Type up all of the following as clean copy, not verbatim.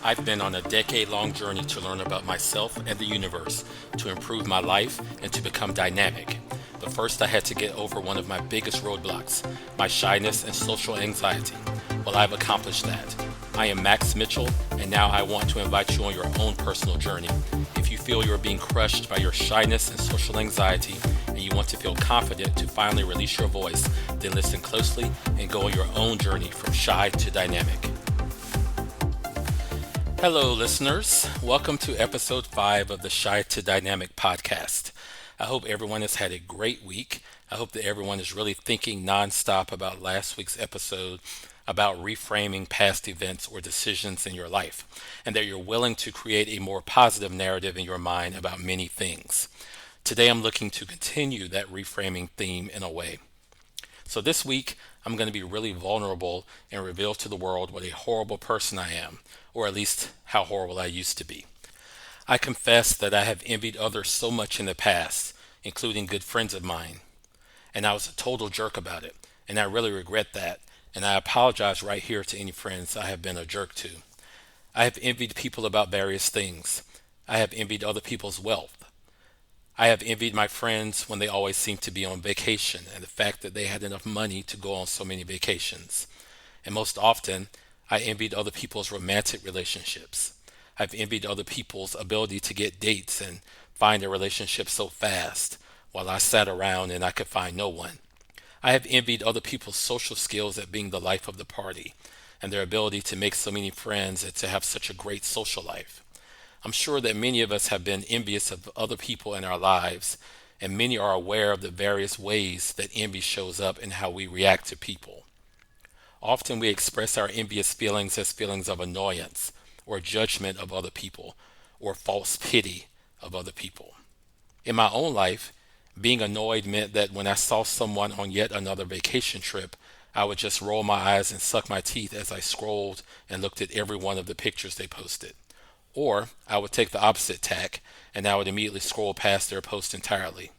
I've been on a decade-long journey to learn about myself and the universe, to improve my life, and to become dynamic. But first, I had to get over one of my biggest roadblocks, my shyness and social anxiety. Well, I've accomplished that. I am Max Mitchell, and now I want to invite you on your own personal journey. If you feel you're being crushed by your shyness and social anxiety, and you want to feel confident to finally release your voice, then listen closely and go on your own journey from shy to dynamic. Hello, listeners. Welcome to episode 5 of the Shy to Dynamic podcast. I hope everyone has had a great week. I hope that everyone is really thinking nonstop about last week's episode about reframing past events or decisions in your life, and that you're willing to create a more positive narrative in your mind about many things. Today, I'm looking to continue that reframing theme in a way. So this week, I'm going to be really vulnerable and reveal to the world what a horrible person I am, or at least how horrible I used to be. I confess that I have envied others so much in the past, including good friends of mine, and I was a total jerk about it, and I really regret that, and I apologize right here to any friends I have been a jerk to. I have envied people about various things. I have envied other people's wealth. I have envied my friends when they always seemed to be on vacation and the fact that they had enough money to go on so many vacations. And most often, I envied other people's romantic relationships. I've envied other people's ability to get dates and find a relationship so fast, while I sat around and I could find no one. I have envied other people's social skills at being the life of the party and their ability to make so many friends and to have such a great social life. I'm sure that many of us have been envious of other people in our lives, and many are aware of the various ways that envy shows up in how we react to people. Often we express our envious feelings as feelings of annoyance, or judgment of other people, or false pity of other people. In my own life, being annoyed meant that when I saw someone on yet another vacation trip, I would just roll my eyes and suck my teeth as I scrolled and looked at every one of the pictures they posted. Or I would take the opposite tack and I would immediately scroll past their post entirely.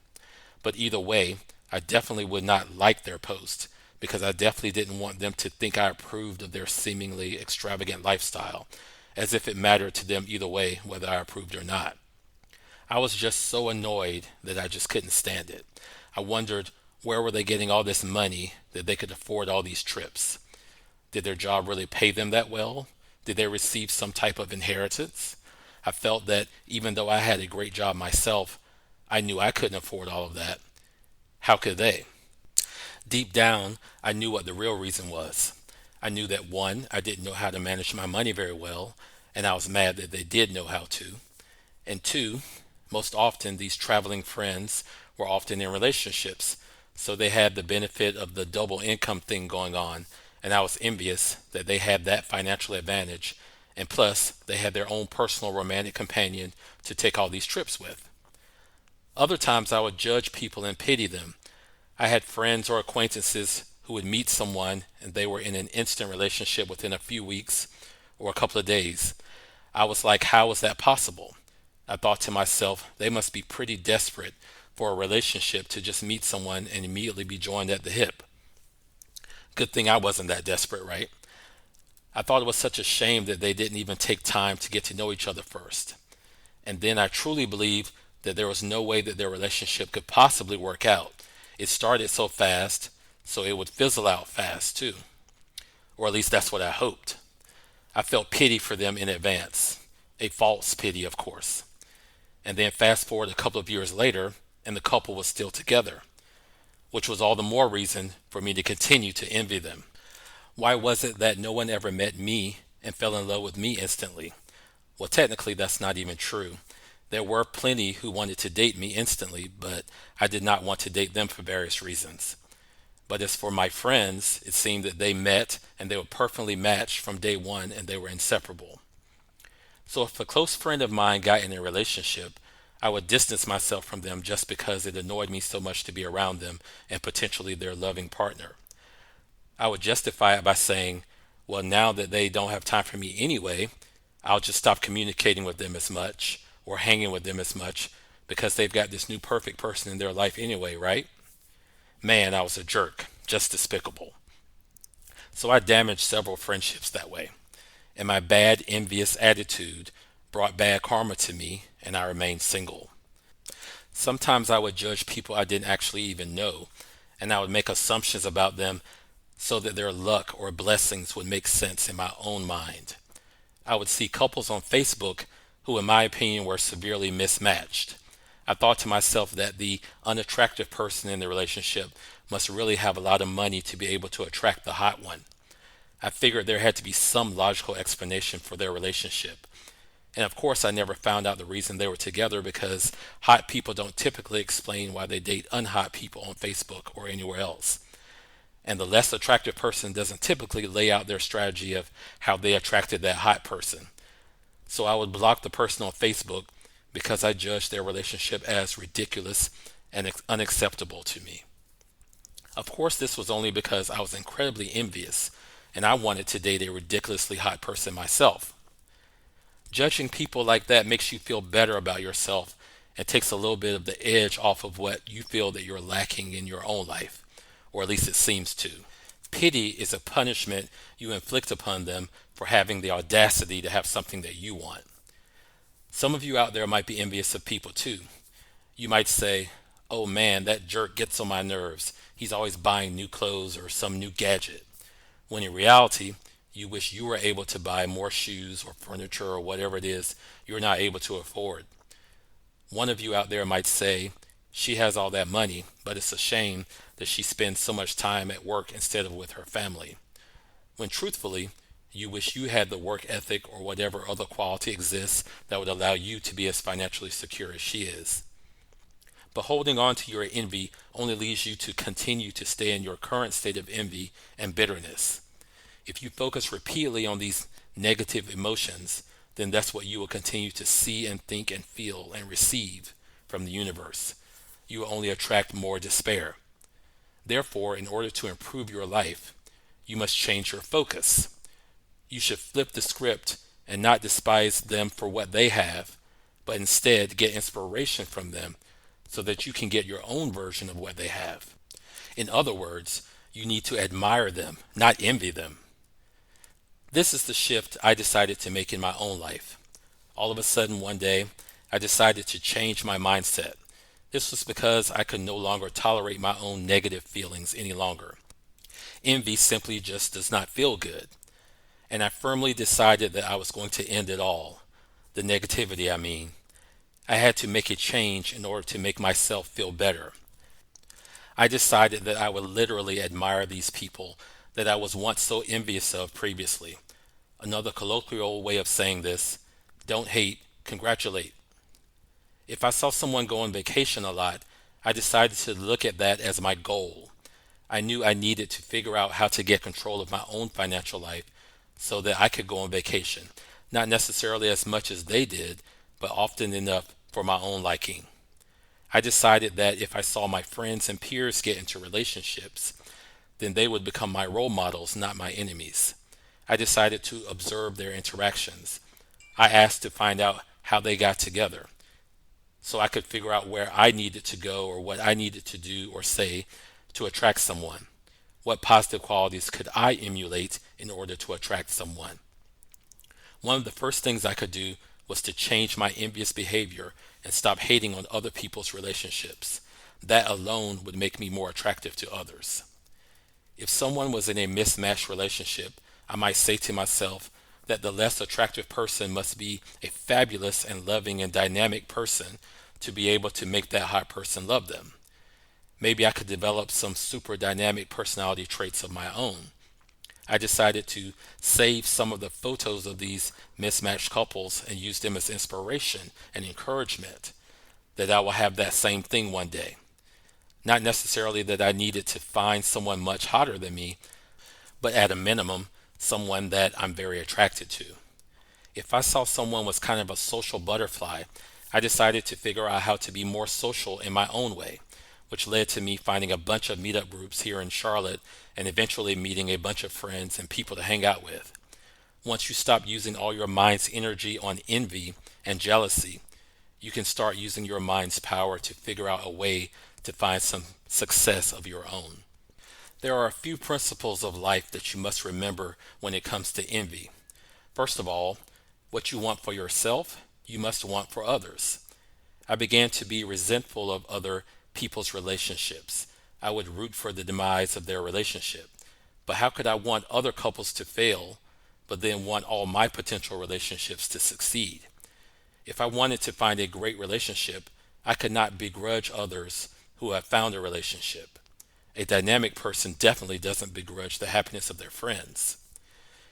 But either way, I definitely would not like their post because I definitely didn't want them to think I approved of their seemingly extravagant lifestyle, as if it mattered to them either way whether I approved or not. I was just so annoyed that I just couldn't stand it. I wondered, where were they getting all this money that they could afford all these trips? Did their job really pay them that well? Did they receive some type of inheritance? I felt that even though I had a great job myself, I knew I couldn't afford all of that. How could they? Deep down, I knew what the real reason was. I knew that one, I didn't know how to manage my money very well, and I was mad that they did know how to. And two, most often these traveling friends were often in relationships, so they had the benefit of the double income thing going on, and I was envious that they had that financial advantage, and plus they had their own personal romantic companion to take all these trips with. Other times I would judge people and pity them. I had friends or acquaintances who would meet someone and they were in an instant relationship within a few weeks or a couple of days. I was like, how is that possible? I thought to myself, they must be pretty desperate for a relationship to just meet someone and immediately be joined at the hip. Good thing I wasn't that desperate, right? I thought it was such a shame that they didn't even take time to get to know each other first. And then I truly believed that there was no way that their relationship could possibly work out. It started so fast, so it would fizzle out fast too. Or at least that's what I hoped. I felt pity for them in advance. A false pity, of course. And then fast forward a couple of years later, and the couple was still together, which was all the more reason for me to continue to envy them. Why was it that no one ever met me and fell in love with me instantly? Well, technically, that's not even true. There were plenty who wanted to date me instantly, but I did not want to date them for various reasons. But as for my friends, it seemed that they met and they were perfectly matched from day one and they were inseparable. So if a close friend of mine got in a relationship, I would distance myself from them just because it annoyed me so much to be around them and potentially their loving partner. I would justify it by saying, well, now that they don't have time for me anyway, I'll just stop communicating with them as much or hanging with them as much because they've got this new perfect person in their life anyway, right? Man, I was a jerk, just despicable. So I damaged several friendships that way. and my bad, envious attitude brought bad karma to me, and I remained single. Sometimes I would judge people I didn't actually even know, and I would make assumptions about them so that their luck or blessings would make sense in my own mind. I would see couples on Facebook who, in my opinion, were severely mismatched. I thought to myself that the unattractive person in the relationship must really have a lot of money to be able to attract the hot one. I figured there had to be some logical explanation for their relationship. And of course, I never found out the reason they were together because hot people don't typically explain why they date unhot people on Facebook or anywhere else. And the less attractive person doesn't typically lay out their strategy of how they attracted that hot person. So I would block the person on Facebook because I judged their relationship as ridiculous and unacceptable to me. Of course, this was only because I was incredibly envious and I wanted to date a ridiculously hot person myself. Judging people like that makes you feel better about yourself and takes a little bit of the edge off of what you feel that you're lacking in your own life, or at least it seems to. Pity is a punishment you inflict upon them for having the audacity to have something that you want. Some of you out there might be envious of people too. You might say, "Oh man, that jerk gets on my nerves. He's always buying new clothes or some new gadget." When in reality, you wish you were able to buy more shoes or furniture or whatever it is you're not able to afford. One of you out there might say, "She has all that money, but it's a shame that she spends so much time at work instead of with her family." When truthfully, you wish you had the work ethic or whatever other quality exists that would allow you to be as financially secure as she is. But holding on to your envy only leads you to continue to stay in your current state of envy and bitterness. If you focus repeatedly on these negative emotions, then that's what you will continue to see and think and feel and receive from the universe. You will only attract more despair. Therefore, in order to improve your life, you must change your focus. You should flip the script and not despise them for what they have, but instead get inspiration from them so that you can get your own version of what they have. In other words, you need to admire them, not envy them. This is the shift I decided to make in my own life. All of a sudden, one day, I decided to change my mindset. This was because I could no longer tolerate my own negative feelings any longer. Envy simply just does not feel good. And I firmly decided that I was going to end it all. The negativity, I mean. I had to make a change in order to make myself feel better. I decided that I would literally admire these people that I was once so envious of previously. Another colloquial way of saying this: don't hate, congratulate. If I saw someone go on vacation a lot, I decided to look at that as my goal. I knew I needed to figure out how to get control of my own financial life so that I could go on vacation. Not necessarily as much as they did, but often enough for my own liking. I decided that if I saw my friends and peers get into relationships, then they would become my role models, not my enemies. I decided to observe their interactions. I asked to find out how they got together so I could figure out where I needed to go or what I needed to do or say to attract someone. What positive qualities could I emulate in order to attract someone? One of the first things I could do was to change my envious behavior and stop hating on other people's relationships. That alone would make me more attractive to others. If someone was in a mismatched relationship, I might say to myself that the less attractive person must be a fabulous and loving and dynamic person to be able to make that hot person love them. Maybe I could develop some super dynamic personality traits of my own. I decided to save some of the photos of these mismatched couples and use them as inspiration and encouragement that I will have that same thing one day. Not necessarily that I needed to find someone much hotter than me, but at a minimum, someone that I'm very attracted to. If I saw someone was kind of a social butterfly, I decided to figure out how to be more social in my own way, which led to me finding a bunch of meetup groups here in Charlotte and eventually meeting a bunch of friends and people to hang out with. Once you stop using all your mind's energy on envy and jealousy, you can start using your mind's power to figure out a way to find some success of your own. There are a few principles of life that you must remember when it comes to envy. First of all, what you want for yourself, you must want for others. I began to be resentful of other people's relationships. I would root for the demise of their relationship. But how could I want other couples to fail, but then want all my potential relationships to succeed? If I wanted to find a great relationship, I could not begrudge others who have found a relationship. A dynamic person definitely doesn't begrudge the happiness of their friends.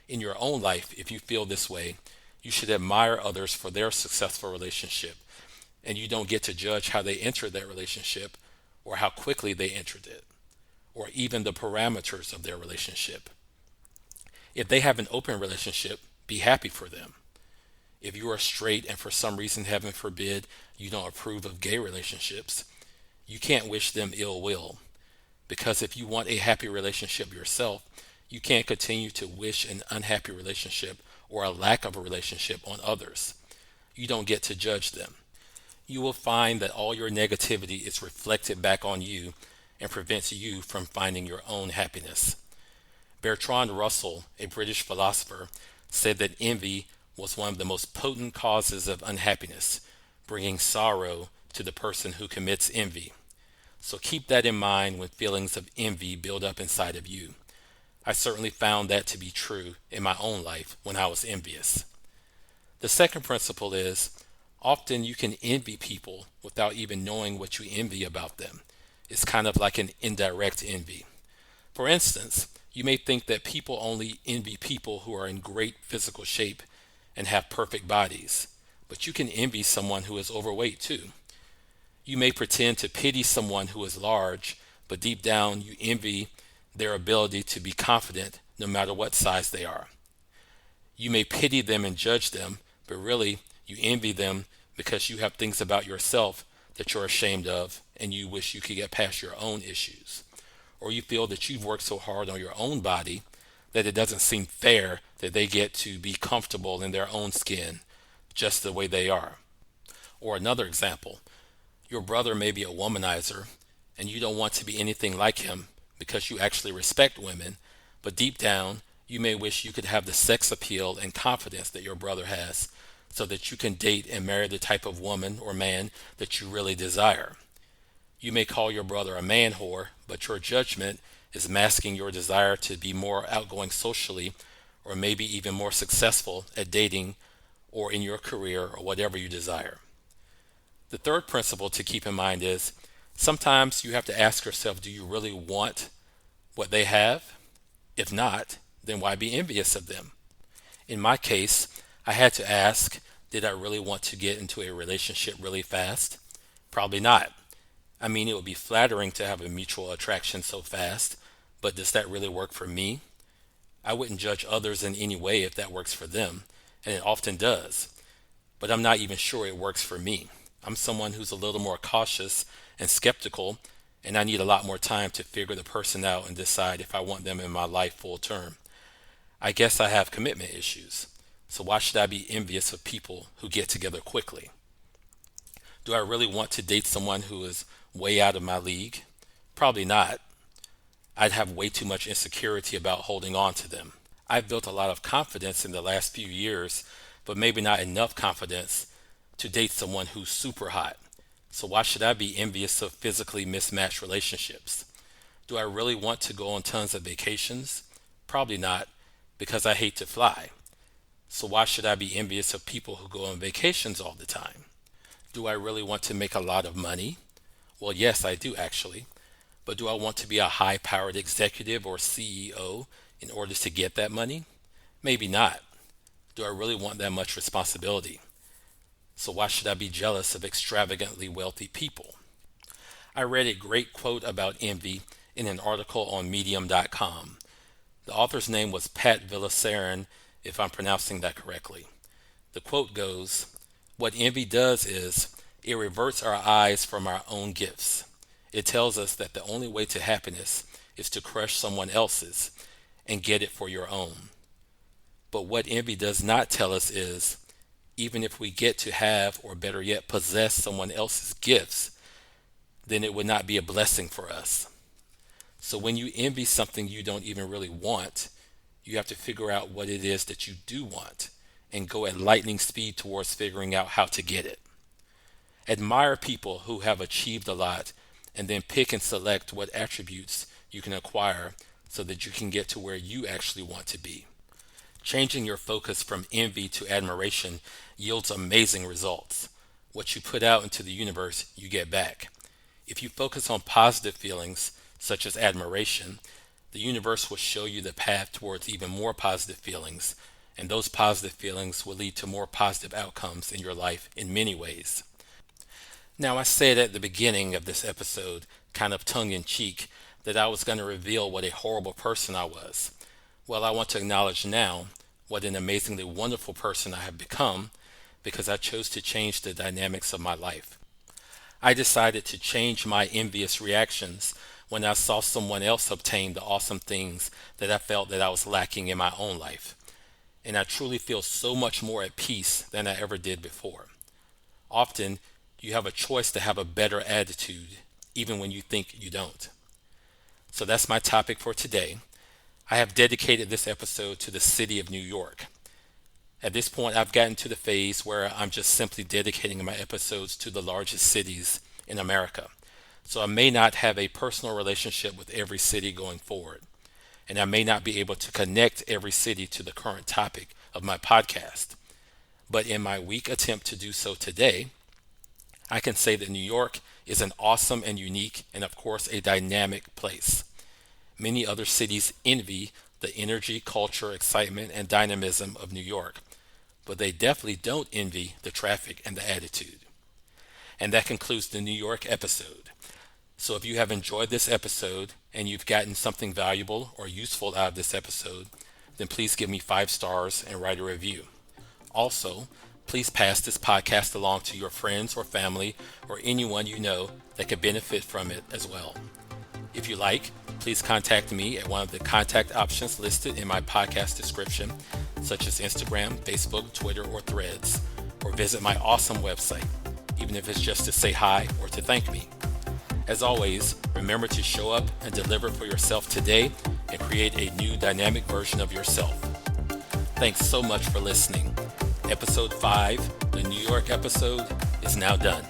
In your own life, if you feel this way, you should admire others for their successful relationship, and you don't get to judge how they entered that relationship or how quickly they entered it, or even the parameters of their relationship. If they have an open relationship, be happy for them. If you are straight and for some reason, heaven forbid, you don't approve of gay relationships, you can't wish them ill will. Because if you want a happy relationship yourself, you can't continue to wish an unhappy relationship or a lack of a relationship on others. You don't get to judge them. You will find that all your negativity is reflected back on you and prevents you from finding your own happiness. Bertrand Russell, a British philosopher, said that envy was one of the most potent causes of unhappiness, bringing sorrow to the person who commits envy. So keep that in mind when feelings of envy build up inside of you. I certainly found that to be true in my own life when I was envious. The second principle is, often you can envy people without even knowing what you envy about them. It's kind of like an indirect envy. For instance, you may think that people only envy people who are in great physical shape and have perfect bodies, but you can envy someone who is overweight too. You may pretend to pity someone who is large, but deep down you envy their ability to be confident no matter what size they are. You may pity them and judge them, but really you envy them because you have things about yourself that you're ashamed of and you wish you could get past your own issues. Or you feel that you've worked so hard on your own body that it doesn't seem fair that they get to be comfortable in their own skin just the way they are. Or another example, your brother may be a womanizer and you don't want to be anything like him because you actually respect women, but deep down you may wish you could have the sex appeal and confidence that your brother has so that you can date and marry the type of woman or man that you really desire. You may call your brother a man whore, but your judgment is masking your desire to be more outgoing socially or maybe even more successful at dating or in your career or whatever you desire. The third principle to keep in mind is sometimes you have to ask yourself, do you really want what they have? If not, then why be envious of them? In my case, I had to ask, did I really want to get into a relationship really fast? Probably not. I mean, it would be flattering to have a mutual attraction so fast, but does that really work for me? I wouldn't judge others in any way if that works for them, and it often does. But I'm not even sure it works for me. I'm someone who's a little more cautious and skeptical, and I need a lot more time to figure the person out and decide if I want them in my life full term. I guess I have commitment issues. So why should I be envious of people who get together quickly? Do I really want to date someone who is way out of my league? Probably not. I'd have way too much insecurity about holding on to them. I've built a lot of confidence in the last few years, but maybe not enough confidence to date someone who's super hot. So why should I be envious of physically mismatched relationships? Do I really want to go on tons of vacations? Probably not, because I hate to fly. So why should I be envious of people who go on vacations all the time? Do I really want to make a lot of money? Well, yes, I do actually. But do I want to be a high-powered executive or CEO in order to get that money? Maybe not. Do I really want that much responsibility? So why should I be jealous of extravagantly wealthy people? I read a great quote about envy in an article on medium.com. The author's name was Pat Villaserin, if I'm pronouncing that correctly. The quote goes, "What envy does is it reverts our eyes from our own gifts. It tells us that the only way to happiness is to crush someone else's and get it for your own. But what envy does not tell us is, even if we get to have, or better yet, possess someone else's gifts, then it would not be a blessing for us. So when you envy something you don't even really want, you have to figure out what it is that you do want. and go at lightning speed towards figuring out how to get it. Admire people who have achieved a lot and then pick and select what attributes you can acquire so that you can get to where you actually want to be. Changing your focus from envy to admiration yields amazing results. What you put out into the universe, you get back. If you focus on positive feelings, such as admiration, the universe will show you the path towards even more positive feelings, and those positive feelings will lead to more positive outcomes in your life in many ways. Now, I said at the beginning of this episode, kind of tongue in cheek, that I was going to reveal what a horrible person I was. Well, I want to acknowledge now what an amazingly wonderful person I have become because I chose to change the dynamics of my life. I decided to change my envious reactions when I saw someone else obtain the awesome things that I felt that I was lacking in my own life. And I truly feel so much more at peace than I ever did before. Often, you have a choice to have a better attitude, even when you think you don't. So that's my topic for today. I have dedicated this episode to the city of New York. At this point, I've gotten to the phase where I'm just simply dedicating my episodes to the largest cities in America. So I may not have a personal relationship with every city going forward, and I may not be able to connect every city to the current topic of my podcast. But in my weak attempt to do so today, I can say that New York is an awesome and unique and of course a dynamic place. Many other cities envy the energy, culture, excitement, and dynamism of New York, but they definitely don't envy the traffic and the attitude. And that concludes the New York episode. So if you have enjoyed this episode and you've gotten something valuable or useful out of this episode, then please give me 5 stars and write a review. Also, please pass this podcast along to your friends or family or anyone you know that could benefit from it as well. If you like, please contact me at one of the contact options listed in my podcast description, such as Instagram, Facebook, Twitter, or Threads, or visit my awesome website, even if it's just to say hi or to thank me. As always, remember to show up and deliver for yourself today and create a new dynamic version of yourself. Thanks so much for listening. Episode 5, the New York episode, is now done.